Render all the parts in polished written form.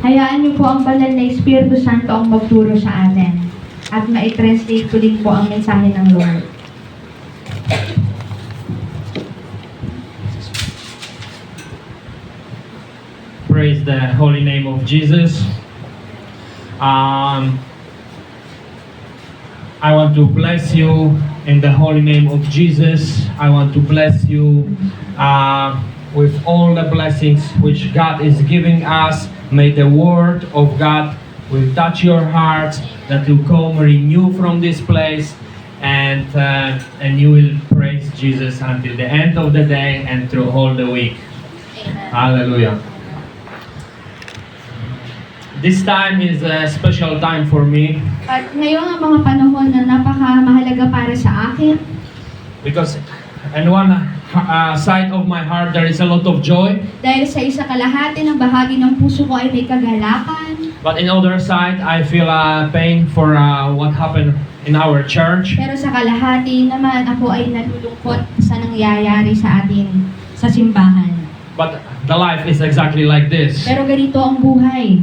Hayaan niyo po ang banal na Espiritu Santo ang magturo sa atin at ma-translate ko din po ang mensahe ng Lord. Praise the holy name of Jesus. I want to bless you in the holy name of Jesus. I want to bless you with all the blessings which God is giving us. May the word of God will touch your heart, that you come renew from this place, and you will praise Jesus until the end of the day and through all the week. Amen. Hallelujah. This time is a special time for me At ngayon ang mga panahon na napaka-mahalaga para sa akin because in one side of my heart there is a lot of joy, dahil sa isa kalahati ng bahagi ng puso ko ay may kagalakan, but in other side I feel pain for what happened in our church. pero sa kalahati naman ako ay nalulungkot sa nangyayari sa atin sa simbahan. But the life is exactly like this. Pero ganito ang buhay.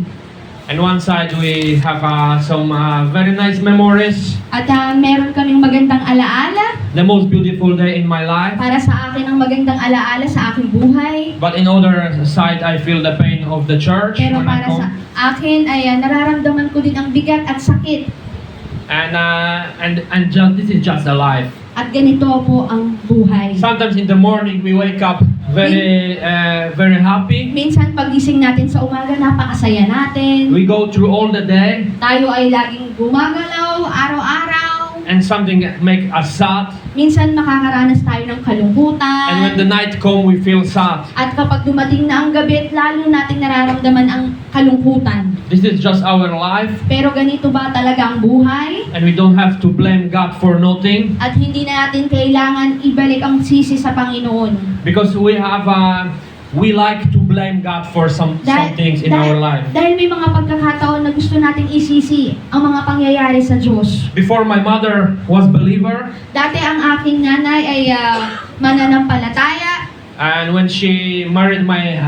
On one side we have some very nice memories, At meron kaming magandang alaala. the most beautiful day in my life. Para sa akin ang magandang alaala sa aking buhay. But in other side I feel the pain of the church Pero when I para sa come. akin ay nararamdaman ko din ang bigat at sakit. And just this is just a life. At ganito po ang buhay. Sometimes in the morning we wake up very happy. Minsan pagising natin sa umaga, napakasaya natin. We go through all the day, Tayo ay laging gumagalaw, araw-araw. and something make us sad. Minsan makakaranas tayo ng kalungkutan. And when the night come, we feel sad. At kapag dumating na ang gabi, lalo nating nararamdaman ang kalungkutan. This is just our life, Pero ganito ba talaga ang buhay? and we don't have to blame God for nothing, At hindi na natin kailangan ibalik ang sisi sa Panginoon. because we like to blame God for some things in our life. Dahil may mga pagkakataon na gusto nating isisi ang mga pangyayari sa Diyos. Before my mother was believer, Dati ang aking nanay ay mananampalataya. and when she married my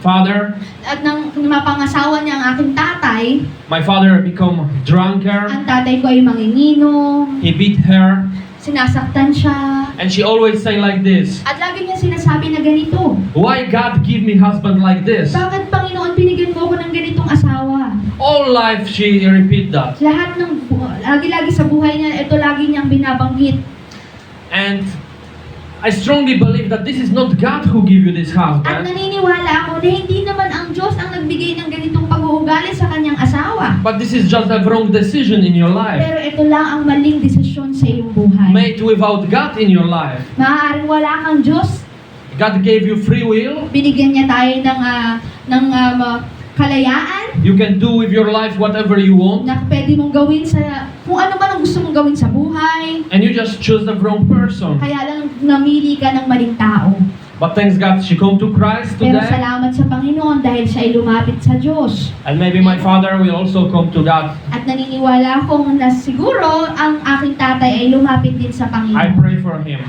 father, At nang mapangasawa niya ang aking tatay, my father become drunker. ang tatay ko ay manginginom, He beat her, sinasaktan siya. and she always say like this: At lagi niya sinasabi na ganito, "Why God give me husband like this?" bakit Panginoon binigyan mo ko ng ganitong asawa? All life she repeat that. Lahat ng, lagi-lagi sa buhay niya, ito lagi niyang binabanggit. And I strongly believe that this is not God who give you this At husband, naniniwala ako na hindi naman ang Diyos ang nagbigay ng ganitong pag-uugali sa kanyang asawa. but this is just a wrong decision in your life. Pero ito lang ang maling desisyon sa iyong buhay. Made without God in your life. Maaaring wala kang Diyos, God gave you free will. binigyan niya tayo ng kalayaan You can do with your life whatever you want, na pwede mong gawin sa kung ano man ang gusto mong gawin sa buhay. and you just choose the wrong person. Kaya lang namili ka ng maling tao. But thanks God, she come to Christ Pero today, salamat sa Panginoon dahil siya ay lumapit sa Diyos. and maybe my father will also come to God. At naniniwala akong na siguro ang aking tatay ay lumapit din sa I Panginoon. pray for him.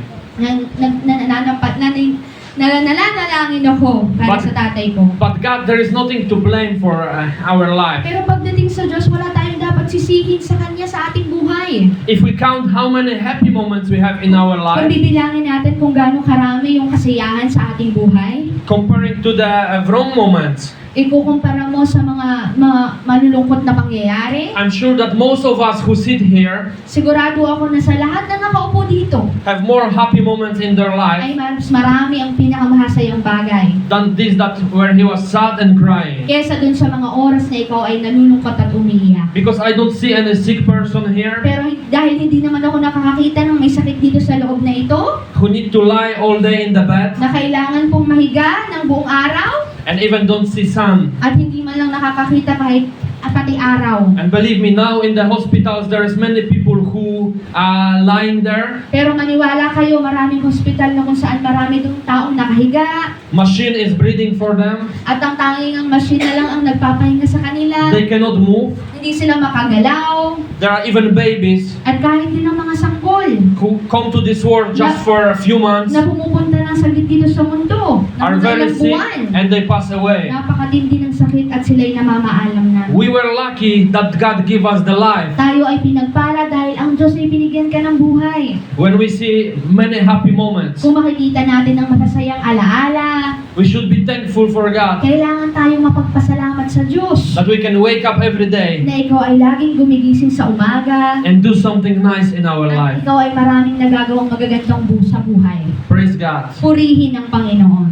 Nananalangin ako para But- sa tatay ko. But God, there is nothing to blame for our life. Pero pagdating sa Diyos, wala tayong dapat sisihin sa Kanya sa ating buhay. If we count how many happy moments we have in our Kung life, bibilangin natin kung gaano karami yung kasiyahan sa ating buhay, comparing to the wrong moments, ikukumpara mo sa mga malulungkot na pangyayari, I'm sure that most of us who sit here sigurado ako na sa lahat na nakaupo dito, have more happy moments in their life ay mas marami ang pinakamahasayang bagay. than this that where he was sad and crying. Kesa dun sa mga oras na ikaw ay nalulungkot at umiiyak. Because I don't see any sick person here Pero dahil hindi naman ako nakakakita ng may sakit dito sa loob na ito, who need to lie all day in the bed na kailangan pong mahiga ng buong araw, and even don't see sun. at hindi man lang nakakakita kahit pati araw. And believe me, now in the hospitals there is many people who are lying there. Pero maniwala kayo, maraming hospital na kung saan marami itong taong nakahiga, Machine is breathing for them. at ang tanging ang machine na lang ang nagpapahinga sa kanila. They cannot move. Hindi sila makagalaw, There are even babies at kahit din ang mga sanggol tungkol. who come to this world just for a few months, Na pumupunta ng saglit dito sa mundo. are Ng very ilang sick, buwan. and they pass away. Napakatindi ng sakit at sila'y namamaalam na. We were lucky that God gave us the life. Tayo ay pinagpala dahil ang Diyos ay binigyan ka ng buhay. When we see many happy moments, Kung makikita natin ang masasayang alaala, we should be thankful for God kailangan tayong mapagpasalamat sa Diyos. that we can wake up every day Na ikaw ay laging gumigising sa umaga. and do something nice in our At life. ikaw ay maraming nagagawang magagandang sa buhay. Praise God. Purihin ang Panginoon.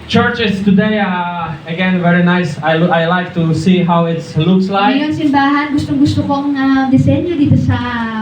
Churches today, again, very nice. I like to see how it looks Ngayon, like. simbahan, gustong-gusto kong disenyo dito sa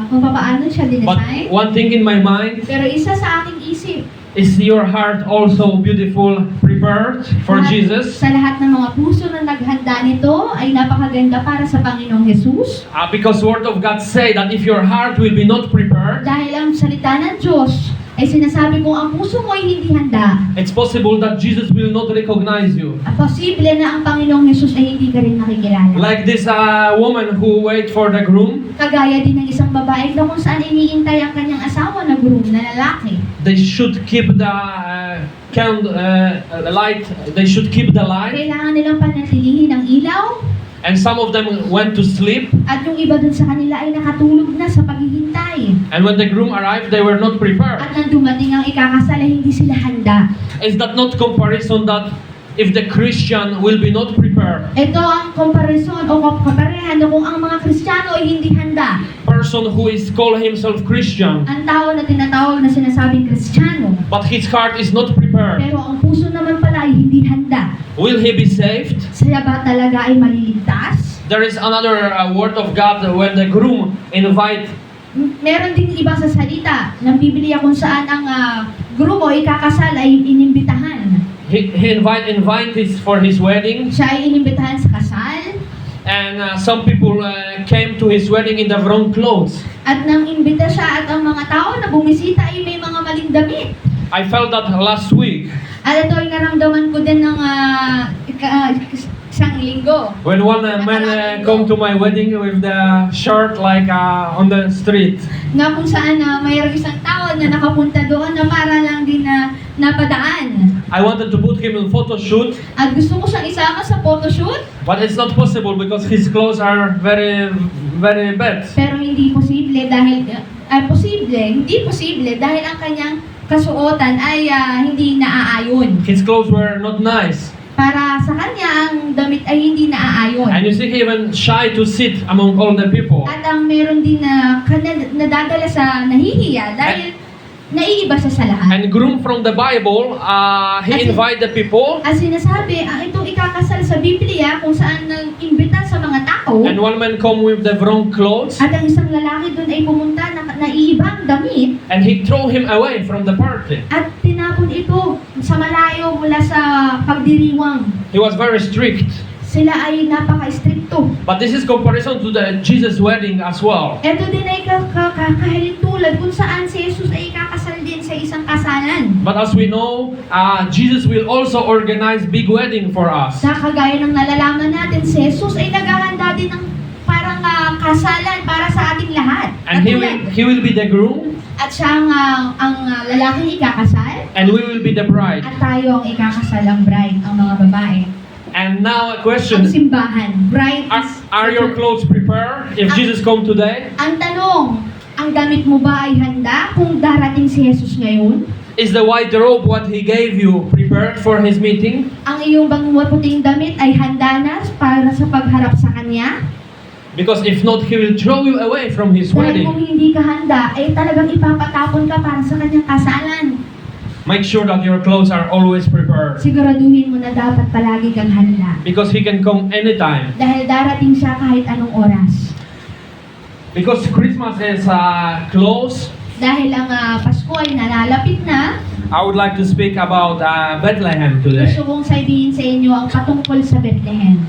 kung paano siya But dinesign. one thing in my mind, Pero isa sa aking isip, is your heart also beautiful, prepared for lahat- Jesus? Sa lahat ng mga puso na naghanda nito ay napakaganda para sa Panginoong Jesus. Because Word of God say that if your heart will be not prepared, Dahil ang salita ng Diyos ay sinasabi kung ang puso mo ay hindi handa, it's possible that Jesus will not recognize you. posible na ang Panginoong Jesus ay hindi ka rin nakikilala. Like this woman who wait for the groom, Kagaya din ng isang babae na kung saan iniintay ang kanyang asawa na groom na lalaki. they should keep the light. They should keep the light, Kailangan nilang panatilihin ang ilaw and some of them went to sleep. at yung iba dun sa kanila ay nakatulog na sa paghihintay. And when the groom arrived, they were not prepared. At nang dumating ang ikakasal ay hindi sila handa. Is that not comparison that if the Christian will be not prepared, Ito ang comparison o kaparehan na kung ang mga Kristiyano ay hindi handa. person who is call himself Christian, Ang tao na tinatawag na sinasabing Kristiyano, but his heart is not prepared, pero ang puso naman pala ay hindi handa. will he be saved? Siya ba talaga ay maliligtas? There is another word of God when the groom invite. Meron din iba sa salita ng Biblia kung saan ang grupo ikakasal ay inimbitahan. He invite this for his wedding, Siya ay inimbitahan sa kasal and some people came to his wedding in the wrong clothes. at nang imbita siya at ang mga tao na bumisita ay may mga maling damit. I felt that last week At ito ay naramdaman ko din ng isang linggo. when one man come to my wedding with the shirt like on the street. Na kung saan mayroong isang tao na nakapunta doon na para lang din na napadaan. I wanted to put him in photo shoot, At gusto ko siyang isama sa photoshoot, but it's not possible because his clothes are very, very bad. pero hindi posible dahil hindi posible dahil ang kanyang kasuotan ay hindi naaayon. His clothes were not nice. Para sa kanya, ang damit ay hindi naaayon. And you see, he even shy to sit among all the people. At ang meron din na nadadala sa nahihiya dahil naiiba siya sa lahat. And groom from the Bible, he invite the people, At sinasabi, ang itong ikakasal sa Biblia kung saan nag-imbita sa mga tao, and one man come with the wrong clothes, at ang isang lalaki doon ay pumunta na naiibang damit, and he throw him away from the party. at tinapon ito sa malayo mula sa pagdiriwang. He was very strict. Sila ay napaka-stricto. But this is comparison to the Jesus wedding as well. Ito din ay kahalintulad kung saan si Jesus ay ikakasal din sa isang kasalan. But as we know, Jesus will also organize big wedding for us. Sa kagaya ng nalalaman natin, si Jesus ay naghahanda din ng parang kasalan para sa ating lahat. And he will be the groom, At siya ang lalaking ikakasal, and we will be the bride. at tayo ang ikakasal, ang bride, ang mga babae. And now a Ang question, simbahan, bride is... are your clothes prepared if Jesus come today? Ang tanong, ang damit mo ba ay handa kung darating si Jesus ngayon? Is the white robe what he gave you prepared for his meeting? Ang iyong bang puting damit ay handa na para sa pagharap sa Kanya? Because if not, he will throw you away from his Dahil kung wedding. hindi ka handa, ay talagang ipapatapon ka para sa Kanyang kasalan. Make sure that your clothes are always prepared. Siguraduhin mo na dapat palagi kang handa. Because he can come anytime. Dahil darating siya kahit anong oras. Because Christmas is close, Dahil ang Pasko ay nalalapit na, I would like to speak about Bethlehem today. gusto kong sabihin sa inyo ang patungkol sa Bethlehem.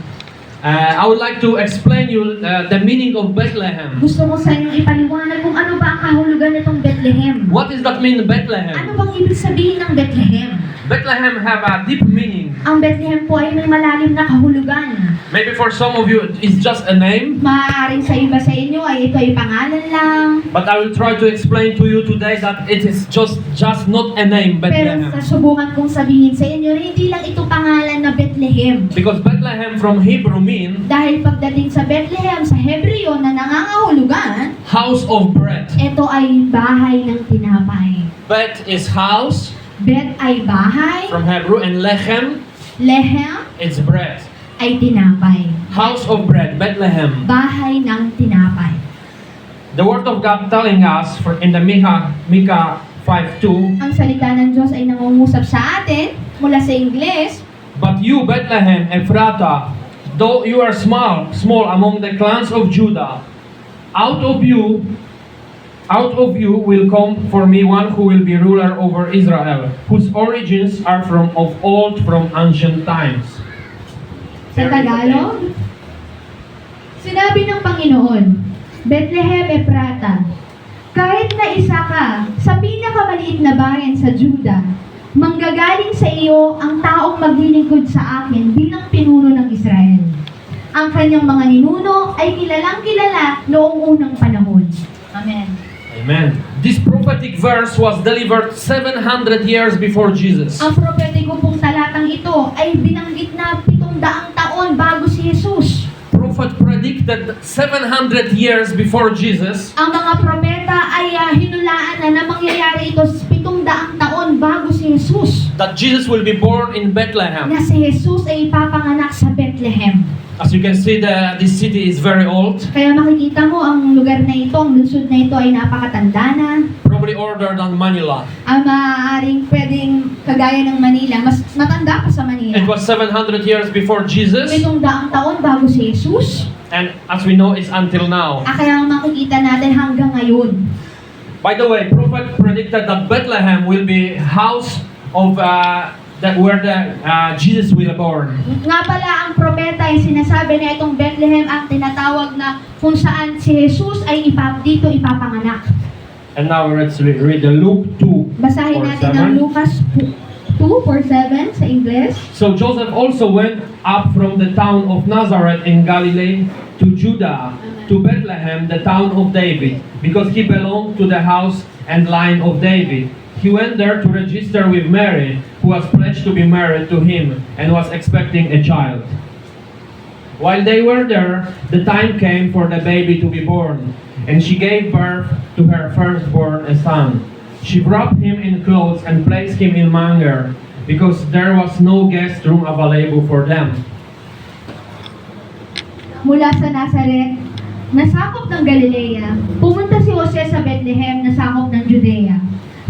I would like to explain you the meaning of Bethlehem. Gusto ko sa inyong ipaliwanag kung ano ba ang kahulugan nitong Bethlehem. What does that mean, Ano Bethlehem? bang ibig sabihin ng Bethlehem? Bethlehem have a deep meaning. Ang Bethlehem po ay may malalim na kahulugan. Maybe for some of you, it's just a name. Maaaring sa iba sa inyo ay ito ay pangalan lang. But I will try to explain to you today that it is just not a name, Pero Bethlehem. susubukan kong sabihin sa inyo na hindi lang ito pangalan na Bethlehem. Because Bethlehem from Hebrew mean Dahil pagdating sa Bethlehem, sa Hebreo na nangangahulugan, house of bread. ito ay bahay ng tinapay. Bet is house Bet ay bahay, from Hebrew, and lechem, lehem it's bread. ay tinapay. House of bread, Bethlehem. Bahay ng tinapay. The word of God telling us in the Micah 5:2, Ang salita ng Diyos ay nangungusap sa atin mula sa Ingles. but you, Bethlehem, Ephrata, though you are small among the clans of Judah, out of you will come for me one who will be ruler over Israel, whose origins are from of old, from ancient times. Sa Tagalog, sinabi ng Panginoon, Bethlehem Ephrata, kahit na isa ka sa pinakamaliit na bayan sa Juda, manggagaling sa iyo ang taong maglilingkod sa akin bilang pinuno ng Israel. Ang kanyang mga ninuno ay kilalang kilala noong unang panahon. Amen. Amen. This prophetic verse was delivered 700 years before Jesus. Ang propetiko pong talatang ito ay binanggit na 700 taon bago si Jesus. Prophet predicted 700 years before Jesus Ang mga propeta ay hinulaan na mangyayari ito 700 taon bago si Jesus. that Jesus will be born in Bethlehem. Na si Jesus ay ipapanganak sa Bethlehem. As you can see, this city is very old, Kaya makikita mo ang lugar na ito, ang lungsod na ito ay napakatanda na. probably older than Manila. Ang maaaring pwedeng kagaya ng Manila, mas matanda pa sa Manila. It was 700 years before Jesus, 700 taon bago si Jesus. and as we know, it's until now. Kaya makikita natin hanggang ngayon. By the way, prophet predicted that Bethlehem will be house of where Jesus will born. Nga pala ang propeta ay sinasabi na itong Bethlehem ang tinatawag na kung saan si Jesus ay dito ipapanganak. And now let's read the Luke 2. Basahin natin ang 4:7. Lucas 2:4-7 sa Ingles. So Joseph also went up from the town of Nazareth in Galilee to Judah, to Bethlehem, the town of David, because he belonged to the house and line of David. He went there to register with Mary, who was pledged to be married to him and was expecting a child. While they were there, the time came for the baby to be born, and she gave birth to her firstborn, a son. She wrapped him in clothes and placed him in manger, because there was no guest room available for them. Mula sa Nazareth, nasakop ng Galilea, pumunta si Jose sa Bethlehem na sakop ng Judea,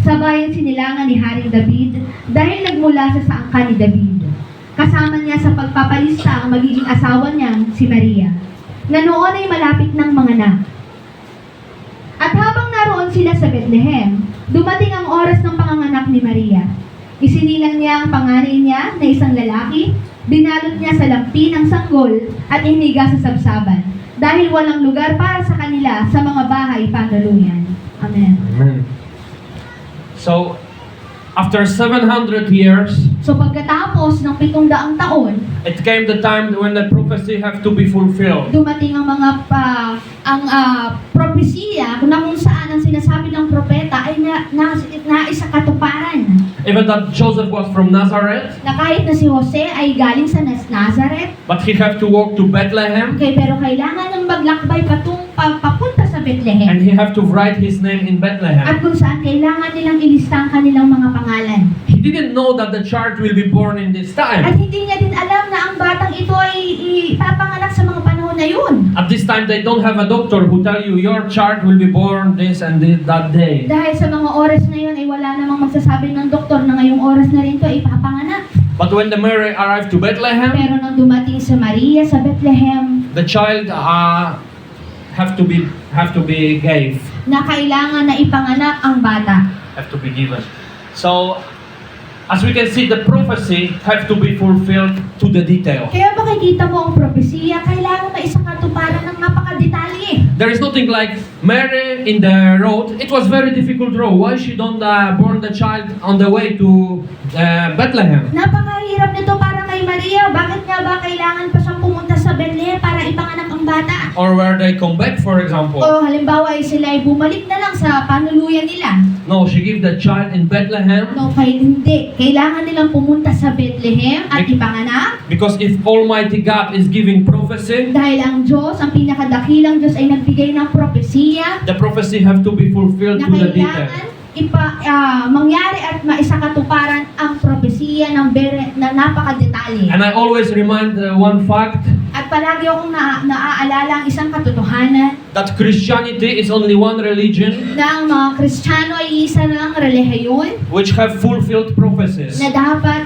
sa bayan sinilangan ni Haring David dahil nagmula sa angkan ni David. Kasama niya sa pagpapalista ang magiging asawa niyang si Maria, na noon ay malapit ng manganak. At habang naroon sila sa Bethlehem, dumating ang oras ng panganganak ni Maria. Isinilang niya ang panganay niya na isang lalaki, binalot niya sa lampi ng sanggol at iniga sa sabsaban, dahil walang lugar para sa kanila sa mga bahay pandaluyan. Amen. Amen. So, after 700 years, So pagkatapos ng 700 taon, it came the time when the prophecy have to be fulfilled. dumating ang mga propesiya na kung saan ang sinasabi ng propeta ay naisa katuparan. Even that Joseph was from Nazareth, Na kahit na si Jose ay galing sa Nazareth, but he have to walk to Bethlehem, pero kailangan ng maglakbay papunta sa Bethlehem. and he have to write his name in At Bethlehem. kung saan kailangan nilang ilista ang kanilang mga pangalan. He didn't know that the child will be born in this At time. hindi niya din alam na ang batang ito ay ipapanganak sa mga panahon na yun. At this time, they don't have a doctor who tell you your child will be born this and that day. Dahil sa mga oras na yun ay wala namang magsasabi ng doktor na ngayong oras na rin ito ay ipapanganak. But when the Mary arrived to Bethlehem, Pero nang dumating sa Maria sa Bethlehem, the child have to be gave, na kailangan na ipanganak ang bata. have to be given. So, as we can see, the prophecy have to be fulfilled to the detail. Kaya makikita mo ang propesiya, kailangan na isang katuparan ng napakadetalye. There is nothing like Mary in the road. It was very difficult road. Why she don't born the child on the way to Bethlehem? Napakahirap nito para kay Maria. Bakit nga ba kailangan pa siyang pumunta sa Bethlehem para ipanganak ang bata? Or where they come back, for example. O halimbawa ay sila ay bumalik na lang sa panuluyan nila. No, she give the child in Bethlehem. No, hindi. Kailangan nilang pumunta sa Bethlehem at ipanganak. Because if Almighty God is giving prophecy, Dahil ang Diyos, ang pinakadakilang Diyos ay nagbigay ng propesiya the prophecy have to be fulfilled na to the detail. kailangan mangyari at maisakatuparan ang propesiya na napakadetalye. And I always remind one fact At palagi akong naaalala ang isang katotohanan that Christianity is only one religion na ang mga Kristiyano ay isa lang relihiyon which have fulfilled prophecies. na dapat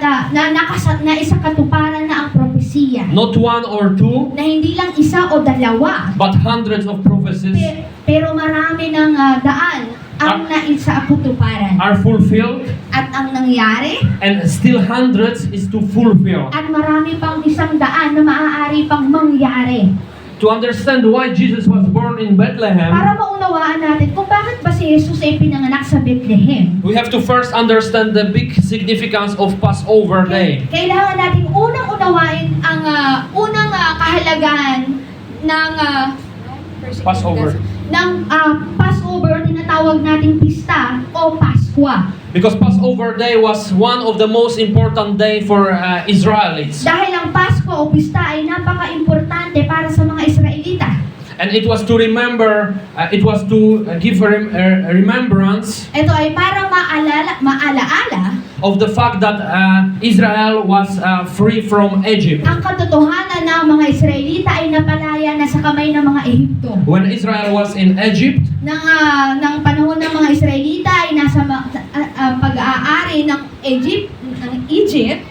na isakatuparan na ang propesiya. Not one or two, Na hindi lang isa o dalawa, but hundreds of prophecies pero marami ng daan ang naisakatuparan. are fulfilled, At ang nangyari, and still hundreds is to fulfill. at marami pang isang daan na maaari pang mangyari. To understand why Jesus was born in Bethlehem, Para maunawaan natin kung bakit ba si Jesus ay pinanganak sa Bethlehem. we have to first understand the big significance of Passover Day. Kailangan natin unang unawain ang unang kahalagahan ng Passover. Passover, tinatawag nating pista o Paskwa. Because Passover Day was one of the most important day for Israelites. Dahil ang Pasko o pista ay napaka-importante para sa mga Israelita. And it was to remember, it was to give a remembrance Ito ay para maalaala of the fact that Israel was free from Egypt. ang katotohanan na ang mga Israelita ay napalaya na sa kamay ng mga Ehipto. When Israel was in Egypt, Ng panahon ng mga Israelita ay nasa pag-aari ng Egypt,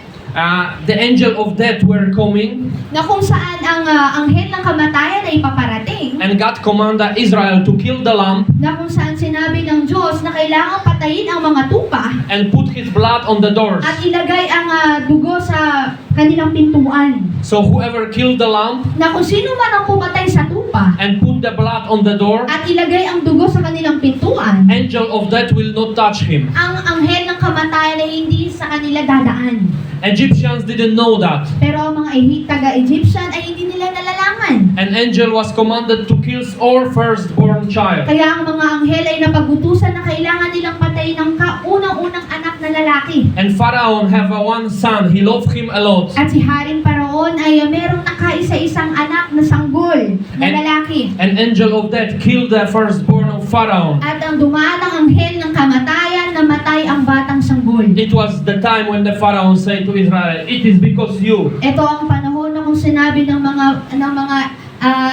the angel of death were coming, na kung saan ang anghel ng kamatayan ay paparating, and God commanded Israel to kill the lamb na kung saan sinabi ng Diyos na kailangang patayin ang mga tupa and put his blood on the doors. at ilagay ang dugo sa kanilang pintuan. So whoever killed the lamb Na kung sino man ang pumatay sa tupa and put the blood on the door, at ilagay ang dugo sa kanilang pintuan, angel of death will not touch him. ang anghel ng kamatayan ay hindi sa kanila dadaan. Egyptians didn't know that. Pero ang mga taga-Egyptian ay hindi nila nalalaman. An angel was commanded to kill all firstborn child. Kaya ang mga anghel ay napagutusan na kailangan nilang patayin ang kaunang-unang anak na lalaki. And Pharaoh have one son. He loved him a lot. At si Haring Paraon ay merong nakaisa-isang anak na sanggol na And- lalaki. An angel of death killed the firstborn of Pharaoh. At ang dumaan ang anghel ng kamatayan, namatay ang batang sanggol. It was the time when the Pharaoh said to Israel, "It is because you." Ito ang panahon na kung sinabi ng mga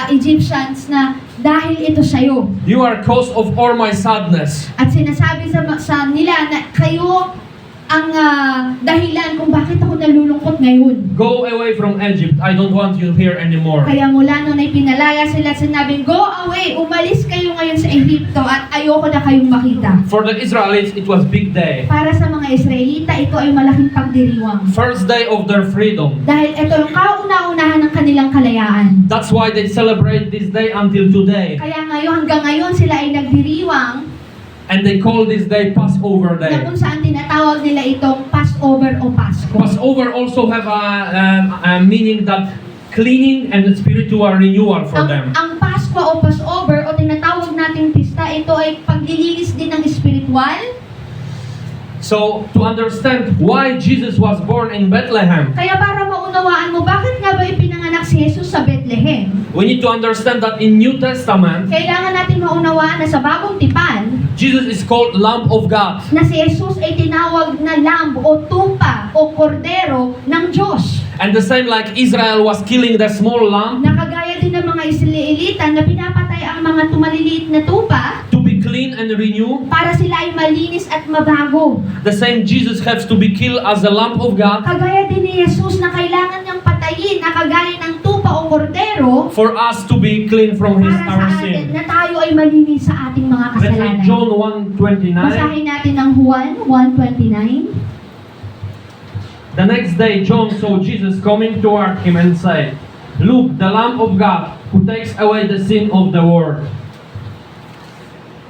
Egyptians na dahil ito sa'yo. You are cause of all my sadness. At sinasabi sa nila na kayo ang dahilan kung bakit ako nalulungkot ngayon. Go away from Egypt. I don't want you here anymore. Kaya mula noon ay pinalaya sila, sinabing, go away, umalis kayo ngayon sa Ehipto at ayoko na kayong makita. For the Israelites, it was big day. Para sa mga Israelita, ito ay malaking pagdiriwang. First day of their freedom. Dahil ito yung kauna-unahan ng kanilang kalayaan. That's why they celebrate this day until today. Kaya ngayon, hanggang ngayon sila ay nagdiriwang And they call this day Passover na Day. kung saan tinatawag nila itong Passover o Pasko. Passover also have a meaning that cleaning and spiritual renewal for them. Ang Pasko o Passover o tinatawag nating pista, ito ay paglilinis din ng espiritual. So, to understand why Jesus was born in Bethlehem, Kaya para maunawaan mo, bakit nga ba ipinanganak si Jesus sa Bethlehem? we need to understand that in New Testament, Kailangan natin maunawaan na sa Bagong Tipan, Jesus is called Lamb of God. na si Jesus ay tinawag na lamb o tupa o kordero ng Diyos. And the same like Israel was killing the small lamb Nakagaya din ng mga Israelita na pinapatay ang mga tumaliliit na tupa to be clean and renew. para sila ay malinis at mabago. The same Jesus has to be killed as the Lamb of God Kagaya din ni Jesus na kailangan niyang patayin na kagaya ng tupa o kordero for us to be clean from para sa our atin sin. na tayo ay malinis sa ating mga Let's read kasalanan. John 1:29. Basahin natin ang Juan 1:29. The next day, John saw Jesus coming toward him and said, "Look, the Lamb of God who takes away the sin of the world.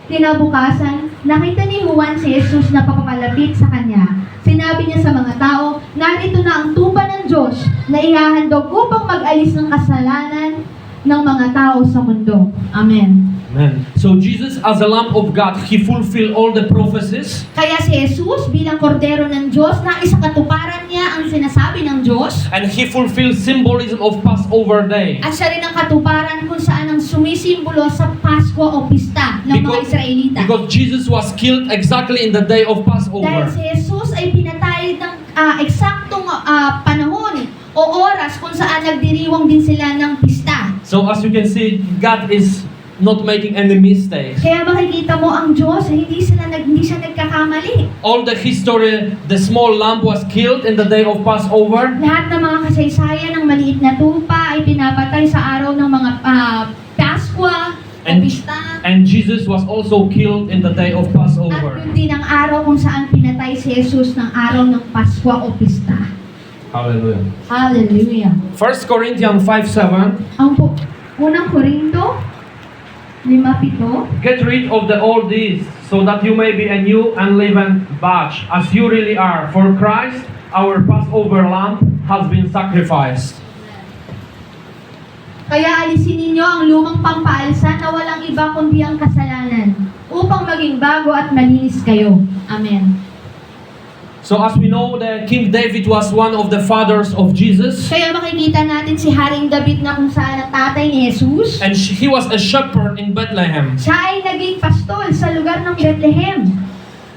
Kinabukasan, nakita ni Juan si Jesus na papapalapit sa kanya. Sinabi niya sa mga tao, narito na ang tupa ng Diyos na ihahandog upang mag-alis ng kasalanan ng mga tao sa mundo. Amen. Amen. So Jesus, as a Lamb of God, He fulfilled all the prophecies. Kaya si Jesus bilang kordero ng Diyos na isa katuparan niya ang sinasabi ng Diyos. And He fulfilled symbolism of Passover day. At siya rin ang katuparan kung saan ang sumisimbolo sa Pasko o pista ng mga Israelita. Because Jesus was killed exactly in the day of Dahil Passover. si Jesus ay pinatay ng eksaktong panahon o oras kung saan nagdiriwang din sila ng pista. So as you can see, God is not making any mistakes. Kaya makikita mo ang Diyos, hindi siya nagkakamali. All the history, the small lamb was killed in the day of Passover. Lahat ng mga kasaysayan ng maliit na tupa ay pinapatay sa araw ng mga Paskwa o pista. And Jesus was also killed in the day of At Passover. yun din ang araw kung saan pinatay si Jesus ng araw ng Paskwa o pista. Hallelujah. Hallelujah. 1 Corinthians 5:7. Ang unang Korinto 5:7. Get rid of the old deeds, so that you may be a new unleavened batch, as you really are. For Christ, our Passover lamb, has been sacrificed. Kaya alisin ninyo ang lumang pampaalsa na walang iba kundi ang kasalanan, upang maging bago at malinis kayo. Amen. So as we know, the King David was one of the fathers of Jesus. Kaya makikita natin si Haring David na kung saan ang tatay ni Jesus. And he was a shepherd in Bethlehem. Siya ay naging pastol sa lugar ng Bethlehem.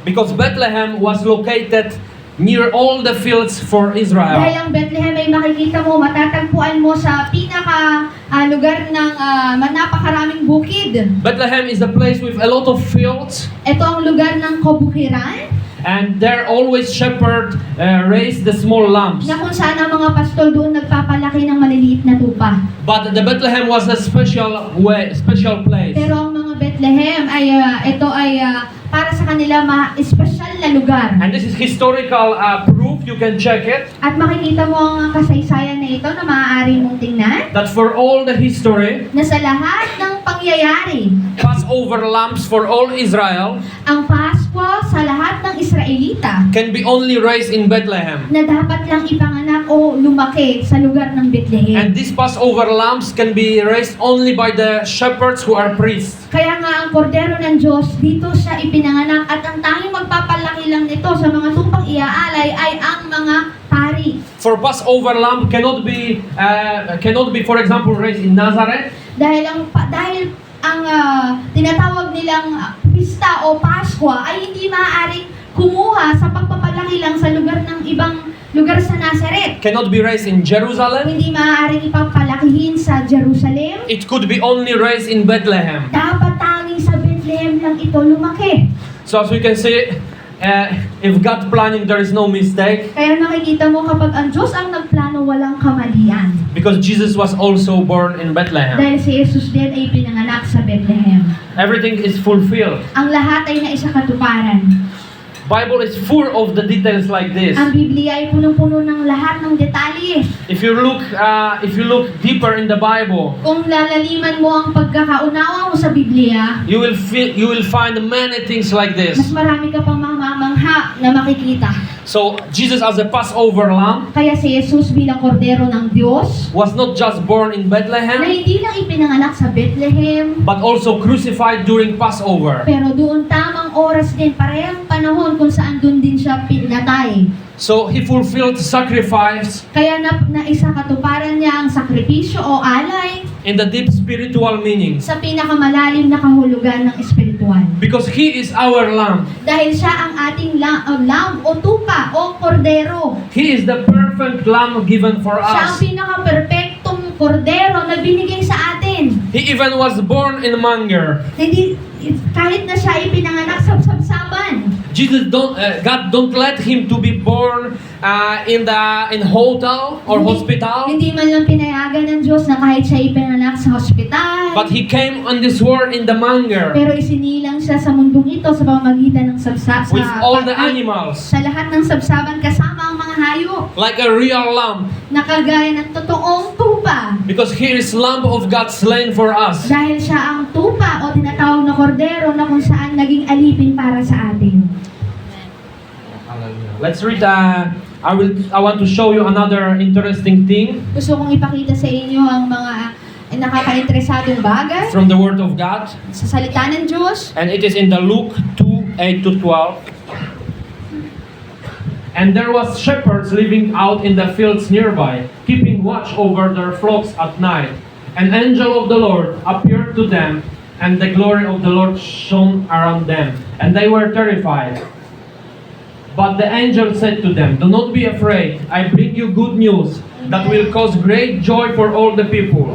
Because Bethlehem was located near all the fields for Dahil Israel. ang Bethlehem ay makikita mo, matatagpuan mo sa pinaka lugar ng napakaraming bukid. Bethlehem is a place with a lot of fields. Ito ang lugar ng kabukiran And there always shepherd raised the small lambs. na kung saan ang mga pastol doon nagpapalaki ng maliliit na tupa. But the Bethlehem was a special place. Pero ang mga Bethlehem ay ito ay para sa kanila espesyal na lugar. And this is historical proof, you can check it, At makikita mo ang kasaysayan na ito na maaari mong tingnan that for all the history, na sa lahat ng pangyayari, Passover lambs for all Israel ang Pasko sa lahat ng Israelita can be only raised in Bethlehem. na dapat lang ipanganak o lumaki sa lugar ng Bethlehem. And these Passover lambs can be raised only by the shepherds who are priests. Kaya nga ang kordero ng Diyos, dito siya ipinanganak at ang tanging magpapalaki lang nito sa mga tupang iaalay ay ang mga pari. For Passover lamb cannot be, for example, raised in Nazareth. Dahil ang tinatawag nilang pista o Paskwa ay hindi maaaring kumuha sa pagpapalaki lang sa lugar ng ibang lugar sa Nazareth. Cannot be raised in Jerusalem. Hindi maaaring ipapalakihin sa Jerusalem. It could be only raised in Bethlehem. Dapat tanging sa Bethlehem lang ito lumaki. So as we can see, if God planning, there is no mistake. Kaya nakikita mo kapag ang Diyos ang nagplano, walang kamalian. Because Jesus was also born in Bethlehem. Dahil si Jesus din ay pinanganak sa Bethlehem. Everything is fulfilled. Ang lahat ay naisakatuparan. Bible is full of the details like this. Ang Biblia ay punong-puno ng lahat ng detalye. If you look deeper in the Bible, Kung lalaliman mo ang pagkakaunawa mo sa Biblia, you will find many things like mas this. marami ka pang mamamangha na makikita. So Jesus as a Passover lamb Kaya si Jesus bilang kordero ng Diyos, was not just born in na Bethlehem, hindi lang ipinanganak sa Bethlehem, but also crucified during Passover. pero doon tamang oras din, parehong panahon kung saan doon din siya pinatay. So he fulfilled sacrifice Kaya naisakatuparan niya ang sakripisyo o alay in the deep spiritual meaning. sa pinakamalalim na kahulugan ng espiritual. Because he is our lamb. Dahil siya ang ating lamb o tupa o kordero. He is the perfect lamb given for Siya ang us. pinaka-perfectong kordero na binigay sa atin. He even was born in a manger. Hindi, kahit na siya ay pinanganak sa sabsaban. God don't let him to be born in hotel or hospital. Hindi man lang pinayagan ng Diyos na kahit siya ay pinanganak sa hospital. But he came on this world in the manger Pero isinilang siya sa mundong ito sa pamamagitan ng with all the animals, sa lahat ng sabsaban kasama ang mga hayop like a real lamb. na kagaya ng totoong tupa. Because here is Lamb of God slain for us. Dahil siya ang tupa o tinatawag na kordero na kung saan naging alipin para sa atin. Let's read. I want to show you another interesting thing Gusto kong ipakita sa inyo ang mga nakaka-interesadong bagay from the Word of God, sa salita ng Diyos. and it is in the Luke 2:8-12. And there was shepherds living out in the fields nearby, keeping watch over their flocks at night. An angel of the Lord appeared to them, and the glory of the Lord shone around them, and they were terrified. But the angel said to them, "Do not be afraid. I bring you good news that will cause great joy for all the people.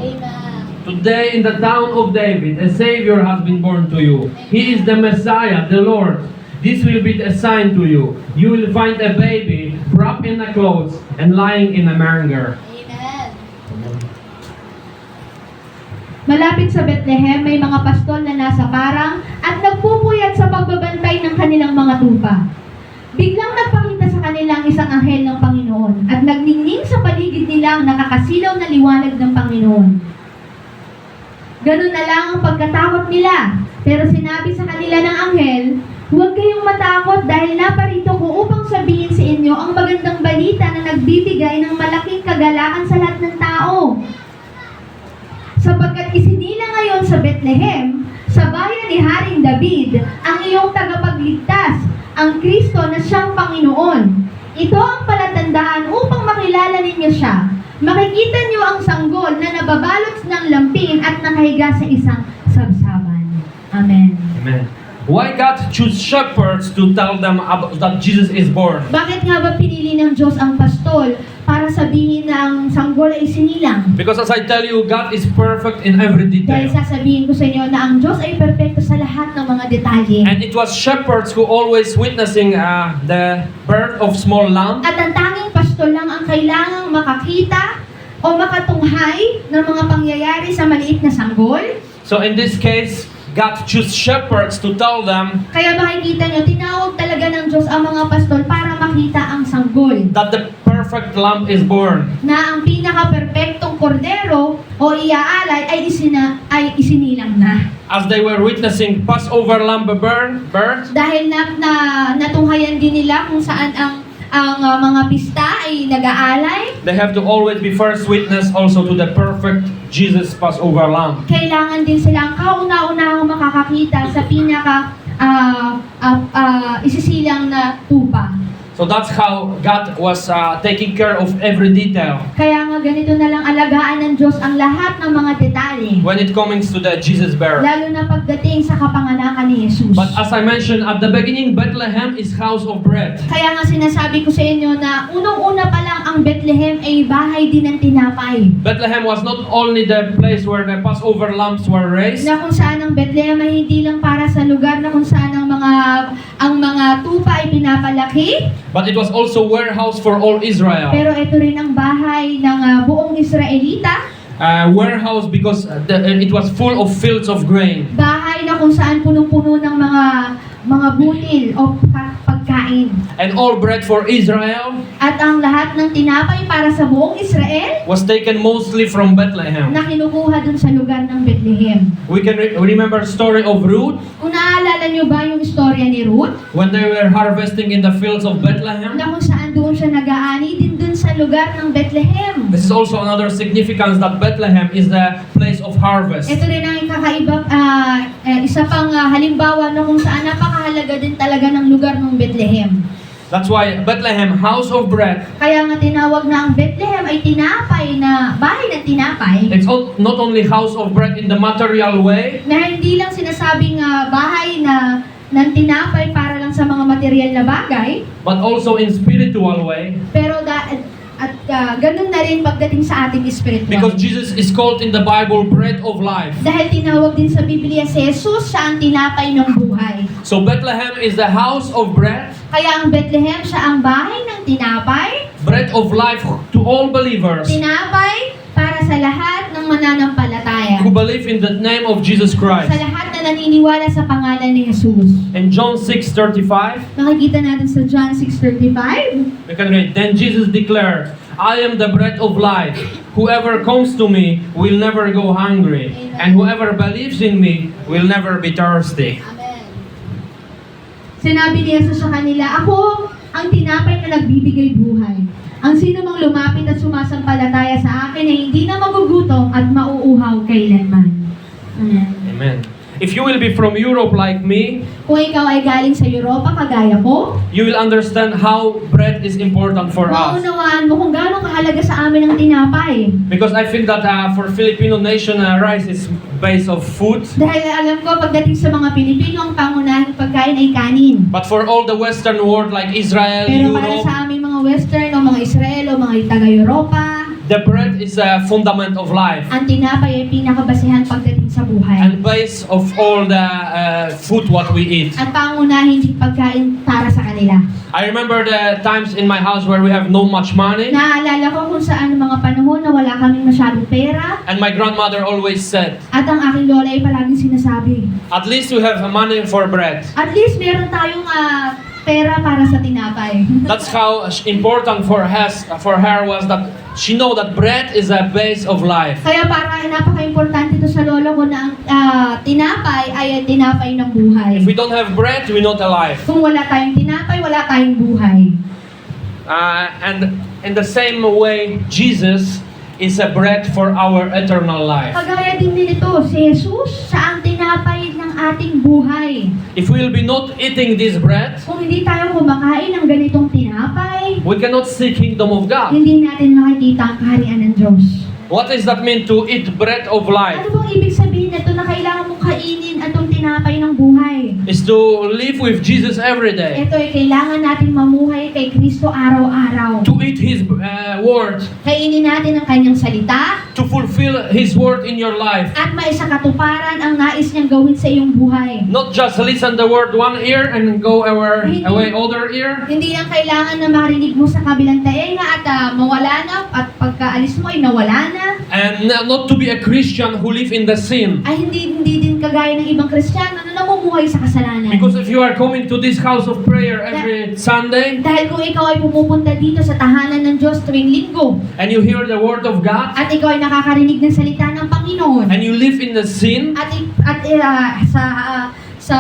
Today in the town of David, a Savior has been born to you. He is the Messiah, the Lord. This will be a sign to you. You will find a baby wrapped in a clothes and lying in a manger." Malapit sa Bethlehem, may mga pastol na nasa parang at nagpupuyat sa pagbabantay ng kanilang mga tupa. Biglang nagpakita sa kanilang isang anghel ng Panginoon at nagningning sa paligid nila ang nakakasilaw na liwanag ng Panginoon. Ganun na lang ang pagkatakot nila. Pero sinabi sa kanila ng anghel, "Huwag kayong matakot dahil naparito ko upang sabihin sa inyo ang magandang balita na nagbibigay ng malaking kagalakan sa lahat ng tao. Sapagkat isinila ngayon sa Bethlehem, sa bayan ni Haring David, ang iyong tagapagligtas, ang Kristo na siyang Panginoon. Ito ang palatandaan upang makilala ninyo siya. Makikita niyo ang sanggol na nababalot ng lampin at nakahiga sa isang sabsaban." Amen. Amen. Why God choose shepherds to tell them that Jesus is born? Bakit nga ba pinili ng Diyos ang pastol para sabihin na ang sanggol ay sinilang? Because as I tell you, God is perfect in every Dahil detail. sasabihin ko sa inyo na ang Diyos ay perpekto sa lahat ng mga detalye. And it was shepherds who always witnessing the birth of small lamb. At ang tanging pastol lang ang kailangang makakita o makatunghay ng mga pangyayari sa maliit na sanggol. So in this case, God chose shepherds to tell them Kaya makikita nyo, tinawag talaga ng Diyos ang mga pastol para makita ang sanggol. that the perfect lamb is born. Na ang pinaka-perpektong kordero o iaalay ay isinilang na. As they were witnessing Passover lamb birth, Dahil natunghayan din nila kung saan ang mga pista ay nag-aalay, they have to always be first witness also to the perfect Jesus Passover lamb. kailangan din silang kauna-unahang makakakita sa isisilang na tupa. So that's how God was taking care of every detail Kaya nga ganito na lang alagaan ng Diyos ang lahat ng mga detalye, when it comes to the Jesus birth. lalo na pagdating sa kapanganakan ni Jesus. But as I mentioned at the beginning, Bethlehem is house of bread. Kaya nga sinasabi ko sa inyo na unang-una pa lang ang Bethlehem ay bahay din ng tinapay. Bethlehem was not only the place where the Passover lambs were raised, Na kung saan ang Bethlehem ay hindi lang para sa lugar na kung saan ang mga tupa ay pinapalaki, but it was also warehouse for all Israel. pero ito rin ang bahay ng buong Israelita. Warehouse because it was full of fields of grain. Bahay na kung saan punong-puno ng mga butil o pagkain. And all bread for Israel At ang lahat ng tinapay para sa buong Israel was taken mostly from Bethlehem. na kinukuha dun sa lugar ng Bethlehem. We can remember story of Ruth Kung naaalala nyo ba yung istorya ni Ruth, when they were harvesting in the fields of Bethlehem. na kung saan doon siya nag-aani din dun sa lugar ng Bethlehem. This is also another significance that Bethlehem is the place of harvest. Ito rin ang kakaibang isa pang halimbawa na kung saan napakahalaga din talaga ng lugar ng Bethlehem. That's why Bethlehem, house of bread, Kaya nga tinawag na ang Bethlehem ay tinapay na bahay ng tinapay, it's not only house of bread in the material way, na hindi lang sinasabing bahay ng tinapay para lang sa mga material na bagay, but also in spiritual way, pero ganun na rin pagdating sa ating espiritual. because Jesus is called in the Bible bread of life. Dahil tinawag din sa Biblia si Jesus siya ang tinapay ng buhay. So Bethlehem is the house of bread, Kaya ang Bethlehem siya ang bahay ng tinapay, bread of life to all believers tinapay para sa lahat ng mananampalataya. who believe in the name of Jesus Sa Christ. lahat na naniniwala sa pangalan ni Jesus. In John 6:35, Makikita natin sa John 6:35. we can read, "Then Jesus declared, I am the bread of life. whoever comes to me will never go hungry, and whoever believes in me will never be thirsty. Amen. Sinabi ni Jesus sa kanila, ako ang tinapay na nagbibigay buhay. Ang sino mang lumapit at sumasampalataya sa akin ay hindi na magugutom at mauuhaw kailanman. Amen. Amen. If you will be from Europe like me, Kung ikaw ay galing sa Europa, kagaya ko, you will understand how bread is important for us. maunawaan mo kung gaano kahalaga sa amin ang tinapay. Because I think that for Filipino nation, rice is base of food. Dahil alam ko, pagdating sa mga Pilipino, ang pangunahing pagkain ay kanin. But for all the Western world like Israel, Pero para Europe, sa aming mga Western o mga Israel o mga taga-Europa, the bread is a fundament of life ang tinapay ay pinakabasihan pagdating sa buhay. and base of all the food what we eat. At pangunahin din pagkain para sa kanila. I remember the times in my house where we have no much money, Naaalala ko kung saan mga panahon na wala kaming masyadong pera. and my grandmother always said, At ang aking lola ay palaging sinasabi, at least you have money for bread. at least meron tayong pera para sa tinapay. That's how important for her was that she know that bread is a base of life. Kaya para napaka-importante ito sa lolo ko na ang tinapay ay tinapay ng buhay. If we don't have bread, we're not alive. Kung wala tayong tinapay, wala tayong buhay. And in the same way, Jesus is a bread for our eternal life. Kagaya din nito, si Jesus sa ang tinapay ng ating buhay. If we will be not eating this bread, Kung hindi tayo kumakain ng ganitong tinapay, we cannot see kingdom of God. hindi natin makikita ang kaharian ng Diyos. What does that mean to eat bread of life? Ano bang ibig sabihin nito na kailangan mong kainin atong tinapay ng buhay? Is to live with Jesus every day. Ito ay kailangan natin mamuhay kay Kristo araw-araw. To eat His word. Kainin natin ang kanyang salita To fulfill His word in your life. at maisakatuparan ang nais niyang gawin sa iyong buhay. Not just listen the word one ear and go away other ear. Hindi lang kailangan na marinig mo sa kabilang taenga at mawala na at pagkaalis mo ay nawala na. And not to be a Christian who live in the sin. Ay hindi din kagaya ng ibang Kristiyano na namumuhay sa kasalanan. Because if you are coming to this house of prayer every Sunday Dahil kung ikaw ay pumupunta dito sa tahanan ng Diyos tuwing linggo and you hear the word of God at ikaw ay nakakarinig ng salita ng Panginoon and you live in the sin, sa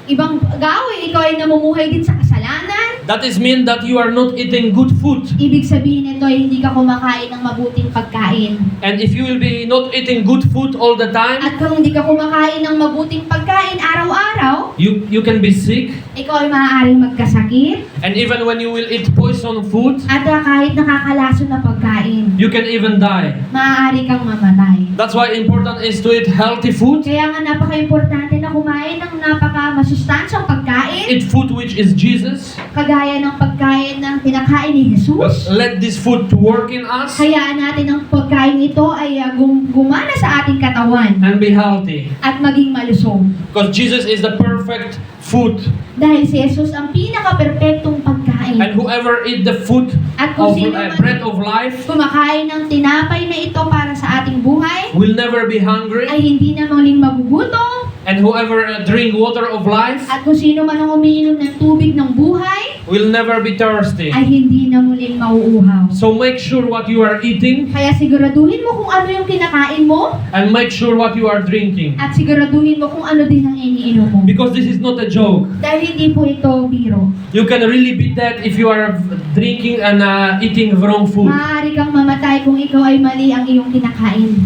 ibang gawi ikaw ay namumuhay din sa kasalanan, that is mean that you are not eating good food. ibig sabihin nito ay hindi ka kumakain ng mabuting pagkain. And if you will be not eating good food all the time, At kung hindi ka kumakain ng mabuting pagkain araw-araw, you can be sick. ikaw ay maaaring magkasakit And even when you will eat poison food, at kahit nakakalason na pagkain, you can even die. maaari kang mamatay. That's why important is to eat healthy food. Kaya nga napaka-importante na kumain ng napaka-masustansyang pagkain, Eat food which is Jesus. kagaya ng pagkain na kinakain ni Jesus. Let this food to work in us Hayaan natin ang pagkain ito ay gumana sa ating katawan and be healthy. at maging malusog. Because Jesus is the perfect food. Dahil si Jesus ang pinaka-perpektong pagkain. And whoever eat the food At kung of sino man bread of life kumakain ng tinapay na ito para sa ating buhay, will never be hungry. ay hindi na muling magugutom. And whoever drink water of life At kung sino man ang umiinom ng tubig ng buhay, will never be thirsty. ay hindi na muling mauuhaw. So make sure what you are eating Kaya siguraduhin mo kung ano yung kinakain mo and make sure what you are drinking. at siguraduhin mo kung ano din ang iniinom mo. Because this is not a joke. Dahil hindi po ito biro. You can really be dead if you are drinking and eating wrong food. Maaari kang mamatay kung ikaw ay mali ang iyong kinakain.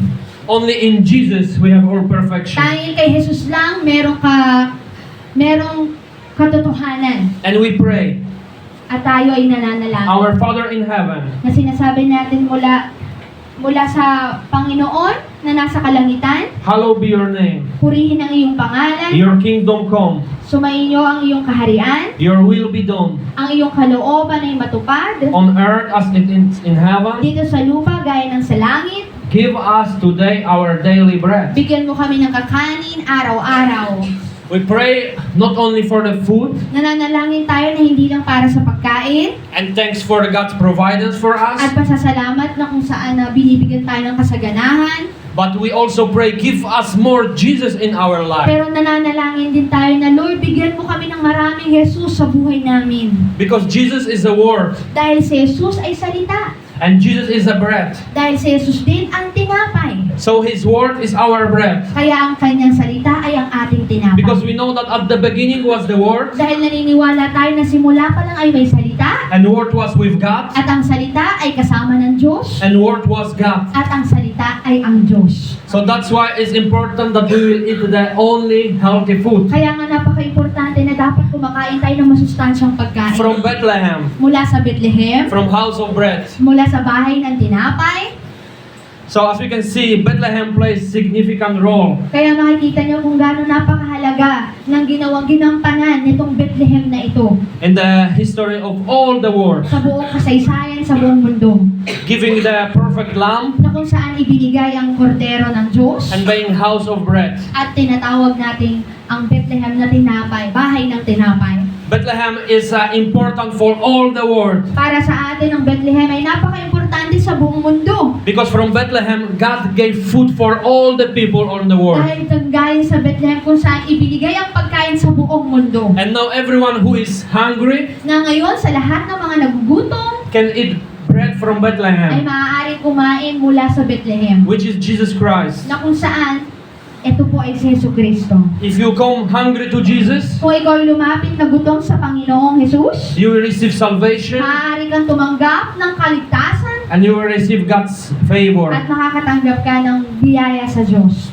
Only in Jesus we have all perfection. Tanging kay Jesus lang merong katotohanan And we pray, at tayo ay nananalangin. our Father in heaven, Na sinasabi natin mula sa Panginoon na nasa kalangitan, hallowed be your name. purihin ang iyong pangalan, Your kingdom come. sumainyo ang iyong kaharian, Your will be done ang iyong kalooban ay matupad, on earth as it is in heaven. dito sa lupa gaya ng sa langit. Give us today our daily bread. Bigyan mo kami ng kakanin araw-araw. We pray not only for the food, Nananalangin tayo na hindi lang para sa pagkain, and thanks for God's providence for us, at pasasalamat na kung saan na binibigyan tayo ng kasaganahan, but we also pray, give us more Jesus in our life. pero nananalangin din tayo na, Lord, bigyan mo kami ng maraming Jesus sa buhay namin. Because Jesus is the Word. Dahil si Jesus ay salita. And Jesus is the bread. Dahil si Jesus din ang tinapay. So His word is our bread. Kaya ang kanyang salita ay ang ating tinapay. Because we know that at the beginning was the word, Dahil naniniwala tayo na simula pa lang ay may salita, and the word was with God, at ang salita ay kasama ng Diyos, and the word was God. at ang salita ay ang Diyos. So that's why it's important that we will eat the only healthy food Kaya nga napaka-importante na dapat kumakain tayo ng masustansyang pagkain. from Bethlehem, Mula sa Bethlehem, from house of bread. mula sa bahay ng tinapay. So as we can see, Bethlehem plays significant role Kaya makikita niyo kung gaano napakahalaga ng ginawang ginampanan nitong Bethlehem na ito in the history of all the world, sa buong kasaysayan sa buong mundo. giving the perfect lamb Na kung saan ibinigay ang kordero ng Diyos and being house of bread. at tinatawag nating ang Bethlehem na tinapay, bahay ng tinapay. Bethlehem is important for all the world Para sa atin ang Bethlehem ay napaka-importante sa buong mundo. because from Bethlehem, God gave food for all the people on the world. Dahil galing sa Bethlehem kung saan ibinigay ang pagkain sa buong mundo. And now everyone who is hungry Na ngayon sa lahat ng mga nagugutom can eat bread from ay Bethlehem, maaaring kumain mula sa Bethlehem. which is Jesus Christ. Na kung saan, ito po ay si Jesu Kristo. If you come hungry to Jesus, Kung ikaw ay lumapit na gutom sa Panginoong Jesus, you will receive salvation maaari kang tumanggap ng kaligtasan and you will receive God's favor. at makakatanggap ka ng biyaya sa Diyos.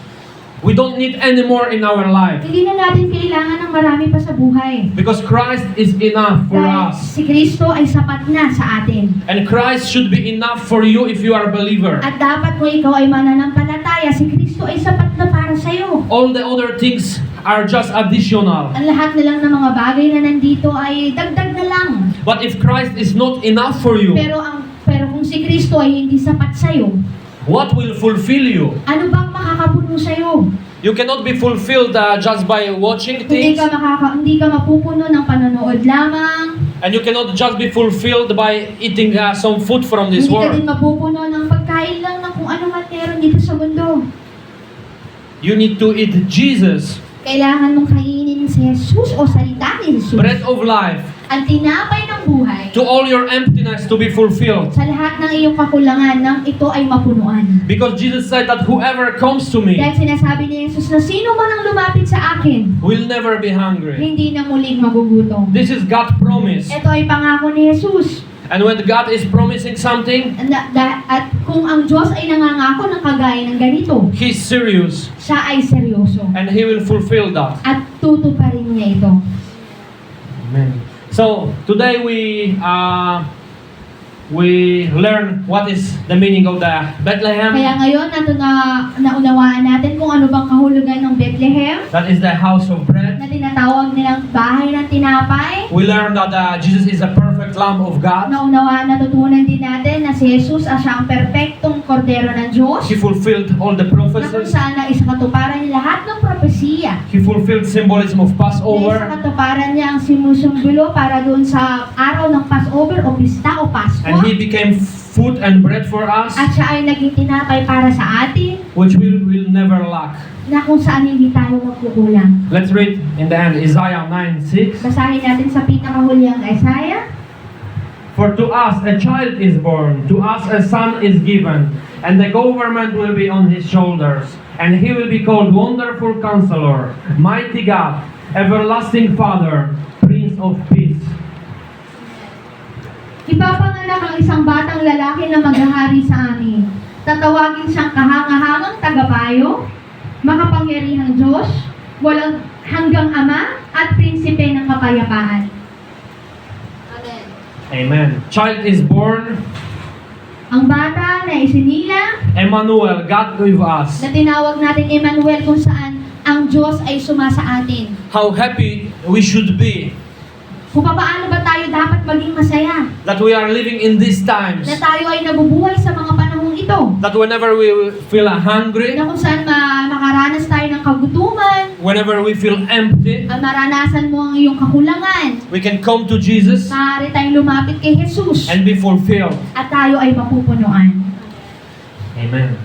We don't need any more in our life Hindi na natin kailangan ng marami pa sa buhay. because Christ is enough for Dahil us. si Kristo ay sapat na sa atin. And Christ should be enough for you if you are a believer. At dapat kung ikaw ay mananampalataya, si Kristo ay sapat na para sa iyo. All the other things are just additional. Ang lahat na lang ng mga bagay na nandito ay dagdag na lang. But if Christ is not enough for you, Pero kung si Kristo ay hindi sapat sa iyo, what will fulfill you? ano bang makakapuno sa iyo? You cannot be fulfilled just by watching Hindi things, hindi ka mapupuno ng panonood lamang. and you cannot just be fulfilled by eating some food from this Hindi ka din world. mapupuno ng pagkain lang ng kung ano man meron dito sa mundo. You need to eat Jesus, Kailangan mong kainin si Jesus o salita ni Jesus. bread of life, Ang tinapay ng buhay to all your emptiness to be fulfilled. sa lahat ng iyong kakulangan nang ito ay mapunuan. Because Jesus said that whoever comes to me Dahil sinasabi ni Jesus na sino man ang lumapit sa akin, will never be hungry. hindi na muling magugutom. This is God's promise. Ito ay pangako ni Jesus. And when God is promising something, At kung ang Diyos ay nangangako ng kagaya ng ganito, He's serious siya ay seryoso. and He will fulfill that. At tutuparin niya ito. Amen. So today we learn what is the meaning of the Bethlehem. Kaya ngayon, naunawaan natin kung ano bang kahulugan ng Bethlehem, That is the house of bread. na tinatawag nilang bahay ng tinapay. We learn that Jesus is a perfect Lamb of God. Natutunan din natin na si Jesus ay siya ang perpektong kordero ng Diyos, He fulfilled all the na kung prophecies. saan na isakatuparan niya lahat ng propesiya. He fulfilled symbolism of Na Passover. isakatuparan niya ang sinusumbolo para doon sa araw ng Passover o pista o Pasko. And He became food and bread for us, At siya ay naging tinapay para sa atin, which we will never lack. na kung saan hindi tayo magkukulang. Let's read in the end Isaiah 9:6. Basahin natin sa pinakahuliang Isaiah. For to us a child is born, to us a son is given, and the government will be on his shoulders, and he will be called Wonderful Counselor, Mighty God, Everlasting Father, Prince of Peace. Ipapanganak ang isang batang lalaki na maghahari sa amin. Tatawagin siyang kahangahangang tagapayo, makapangyarihang Diyos, walang hanggang Ama, at prinsipe ng kapayapaan. Amen. Amen. Child is born, Ang bata na isinilang, Emmanuel, God with us. na tinawag natin Emmanuel kung saan ang Diyos ay sumasa atin. How happy we should be Kung paano ba tayo dapat maging masaya, that we are living in these times, na tayo ay nabubuhay sa mga panahong ito, that whenever we feel hungry, na kung saan makaranas tayo ng kagutuman, whenever we feel empty, maranasan mo ang iyong kakulangan, we can come to Jesus maaari tayong lumapit kay Jesus and be fulfilled. at tayo ay mapupunuan. Amen.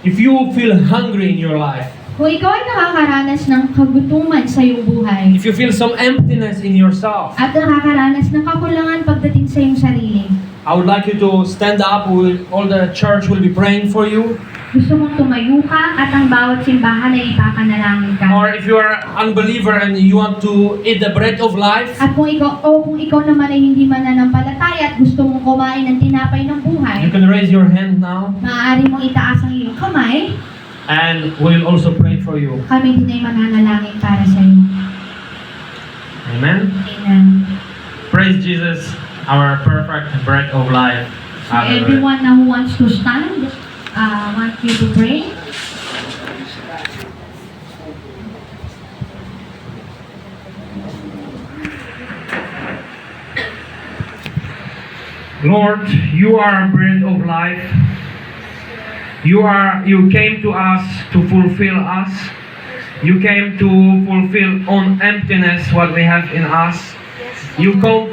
If you feel hungry in your life, Kung ikaw ay nakakaranas ng kagutuman sa iyong buhay if you feel some emptiness in yourself, at nakakaranas ng kakulangan pagdating sa iyong sarili, I would like you to stand up. All the church will be praying for you. Gusto mong tumayo ka at ang bawat simbahan ay ipapanalangin ka. Or if you are an unbeliever and you want to eat the bread of life, At kung ikaw naman ay hindi mananampalataya at gusto mong kumain ng tinapay ng buhay, you can raise your hand now, maaari mong itaas ang iyong kamay. and we'll also pray for you. Kami din ay mananalangin para sa iyo. Amen. Amen. Praise Jesus, our perfect bread of life. So everyone now who wants to stand, want you to pray. Lord, you are bread of life. You came to us to fulfill us. You came to fulfill on emptiness what we have in us. You come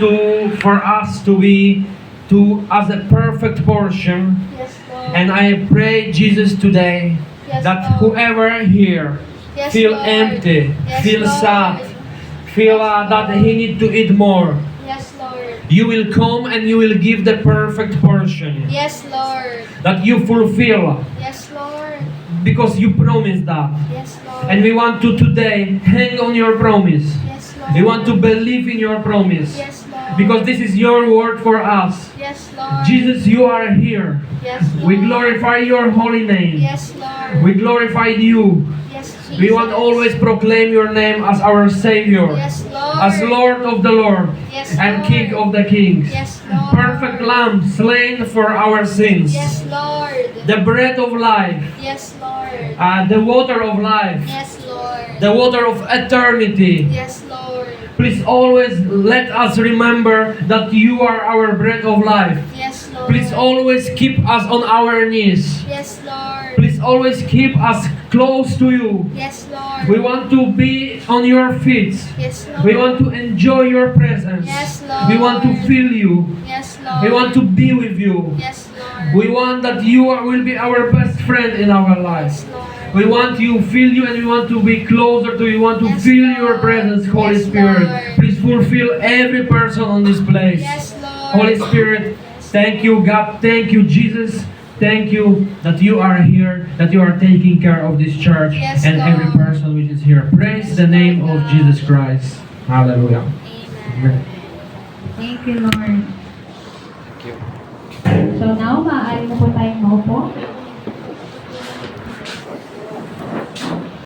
for us to be as a perfect portion. Yes, Lord. And I pray, Jesus, today Yes, that Lord. whoever here Yes, feel Lord. empty, Yes, feel Lord. sad, feel that he need to eat more, Yes, Lord. you will come and you will give the perfect portion Yes, Lord. that you fulfill, Yes, Lord. because you promised that. Yes, Lord. And we want to today hang on your promise. Yes, Lord. We want to believe in your promise, Yes, Lord. because this is your word for us. Yes, Lord. Jesus, you are here. Yes, Lord. We glorify your holy name. Yes, Lord. We glorify you. Yes, Jesus. We want to always proclaim your name as our Savior, Yes, Lord. as Lord of the Lord, Yes, and Lord. King of the Kings. Yes, Lord. Perfect Lamb slain for our sins. Yes, Lord. The bread of life, Yes, Lord. the water of life, Yes, Lord. the water of eternity. Yes, Lord. Please always let us remember that you are our bread of life. Yes, Lord. Please always keep us on our knees. Yes, Lord. Please always keep us close to you. Yes, Lord. We want to be on your feet. Yes, Lord. We want to enjoy your presence. Yes, Lord. We want to feel you. Yes, Lord. We want to be with you. Yes, Lord. We want that will be our best friend in our lives. Yes, Lord. We want to feel you, and we want to be closer to you. We want to Yes, feel Lord. your presence, Holy Yes, Spirit. Lord. Please fulfill every person on this place. Yes, Lord. Holy Spirit, thank you, God. Thank you, Jesus. Thank you that you are here, that you are taking care of this church Yes, and every Lord. person which is here. Praise the name of Jesus Christ. Hallelujah. Amen. Thank you, Lord. So now, maaari mo po tayong maupo.